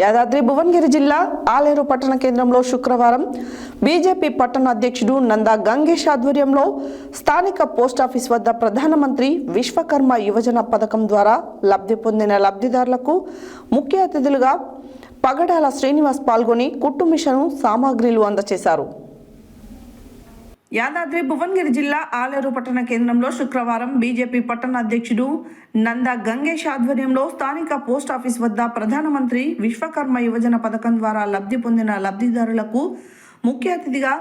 యాదాద్రి భువనగిరి జిల్లా ఆలేరు పట్టణ కేంద్రంలో శుక్రవారం బీజేపీ పట్టణ అధ్యక్షుడు నందా గంగేష్ ఆధ్వర్యంలో స్థానిక పోస్టాఫీస్ వద్ద ప్రధానమంత్రి విశ్వకర్మ యువజన పథకం ద్వారా లబ్ధి పొందిన లబ్ధిదారులకు ముఖ్య అతిథులుగా పగడాల శ్రీనివాస్ పాల్గొని కుట్టు మిషన్ సామాగ్రిలు అందజేశారు. యాదాద్రి భువనగిరి జిల్లా ఆలేరు పట్టణ కేంద్రంలో శుక్రవారం బీజేపీ పట్టణ అధ్యక్షుడు నందా గంగేష్ ఆధ్వర్యంలో స్థానిక పోస్టాఫీస్ వద్ద ప్రధానమంత్రి విశ్వకర్మ యువజన పథకం ద్వారా లబ్ధి పొందిన లబ్ధిదారులకు ముఖ్య అతిథిగా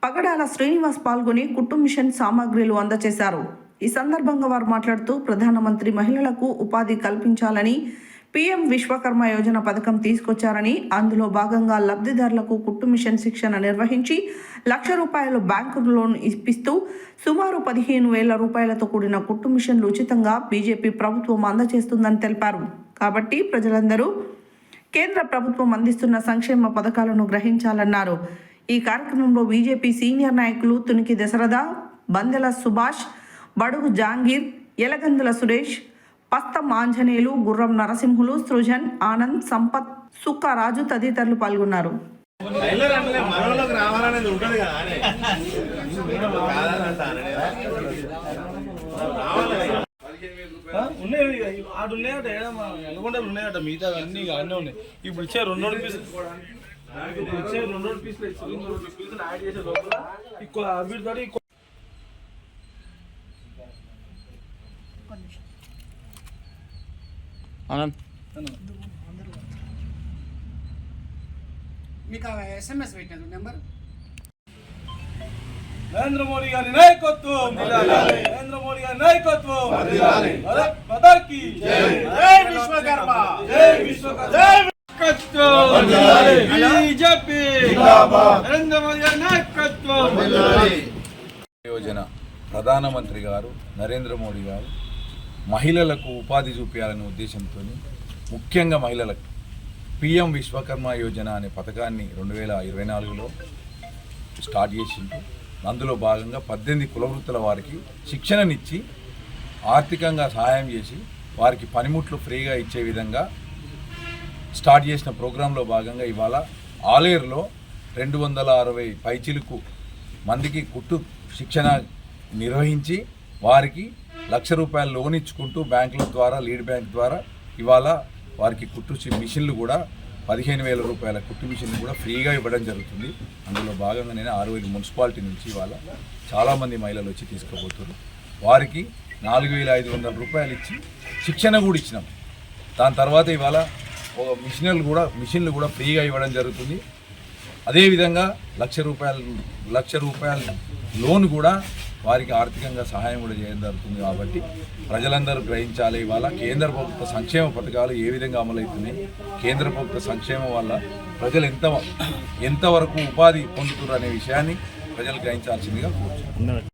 పగడాల శ్రీనివాస్ పాల్గొని కుట్టు మిషన్ సామాగ్రిలు అందజేశారు. ఈ సందర్భంగా వారు మాట్లాడుతూ ప్రధానమంత్రి మహిళలకు ఉపాధి కల్పించాలని పీఎం విశ్వకర్మ యోజన పథకం తీసుకొచ్చారని, అందులో భాగంగా లబ్ధిదారులకు కుట్టు మిషన్ శిక్షణ నిర్వహించి ₹1,00,000 బ్యాంకు లోన్ ఇప్పిస్తూ సుమారు 15,000 రూపాయలతో కూడిన కుట్టు మిషన్లు ఉచితంగా బీజేపీ ప్రభుత్వం అందజేస్తుందని తెలిపారు. కాబట్టి ప్రజలందరూ కేంద్ర ప్రభుత్వం అందిస్తున్న సంక్షేమ పథకాలను గ్రహించాలన్నారు. ఈ కార్యక్రమంలో బీజేపీ సీనియర్ నాయకులు తునికి దశరథ, బందెల సుభాష్, బడుగు జాంగీర్, యలగందుల సురేష్, పస్తం ఆంజనేయులు, గుర్రం నరసింహులు, సృజన్, ఆనంద్, సంపత్, సుక్కరాజు తదితరులు పాల్గొన్నారు. మిగతా అన్ని అన్నీ ఉన్నాయి. ఇప్పుడు ఇచ్చే 2 పీసులు యాడ్ చేసే లోపల వీటితో మీకు SMS పెట్టాను నెంబర్. నరేంద్ర మోడీ గారి నాయకత్వం, నరేంద్ర మోడీ గారి నాయకత్వం, భారత్ మాతా కీ జై, జై విశ్వకర్మ, జై విశ్వకర్మ, జై విశ్వకర్మ, బీజేపీ జిందాబాద్, నరేంద్ర మోడీ గారి నాయకత్వం. యోజన ప్రధానమంత్రి గారు నరేంద్ర మోడీ గారు మహిళలకు ఉపాధి చూపించాలనే ఉద్దేశంతో ముఖ్యంగా మహిళలకు పీఎం విశ్వకర్మ యోజన అనే పథకాన్ని 2024లో స్టార్ట్ చేసిండు. అందులో భాగంగా 18 కులవృత్తుల వారికి శిక్షణనిచ్చి ఆర్థికంగా సహాయం చేసి వారికి పనిముట్లు ఫ్రీగా ఇచ్చే విధంగా స్టార్ట్ చేసిన ప్రోగ్రాంలో భాగంగా ఇవాళ ఆలేరులో 260 పైచిలుకు మందికి కుట్టు శిక్షణ నిర్వహించి వారికి ₹1,00,000 లోన్ ఇచ్చుకుంటూ బ్యాంకుల ద్వారా, లీడ్ బ్యాంక్ ద్వారా ఇవాళ వారికి కుట్టు మిషన్లు కూడా ₹15,000 కుట్టు మిషన్లు కూడా ఫ్రీగా ఇవ్వడం జరుగుతుంది. అందులో భాగంగా నేను 6,000 మున్సిపాలిటీ నుంచి ఇవాళ చాలామంది మహిళలు వచ్చి తీసుకుపోతారు. వారికి ₹4,500 ఇచ్చి శిక్షణ కూడా ఇచ్చినాం. దాని తర్వాత ఇవాళ మిషన్లు కూడా ఫ్రీగా ఇవ్వడం జరుగుతుంది. అదేవిధంగా ₹1,00,000 లోన్ కూడా వారికి ఆర్థికంగా సహాయం కూడా చేయడం జరుగుతుంది. కాబట్టి ప్రజలందరూ గ్రహించాలి. ఇవాళ కేంద్ర ప్రభుత్వ సంక్షేమ పథకాలు ఏ విధంగా అమలవుతున్నాయి, కేంద్ర ప్రభుత్వ సంక్షేమం వల్ల ప్రజలు ఎంతవరకు ఉపాధి పొందుతున్నారు అనే విషయాన్ని ప్రజలు గ్రహించాల్సిందిగా కోరుతున్నాను.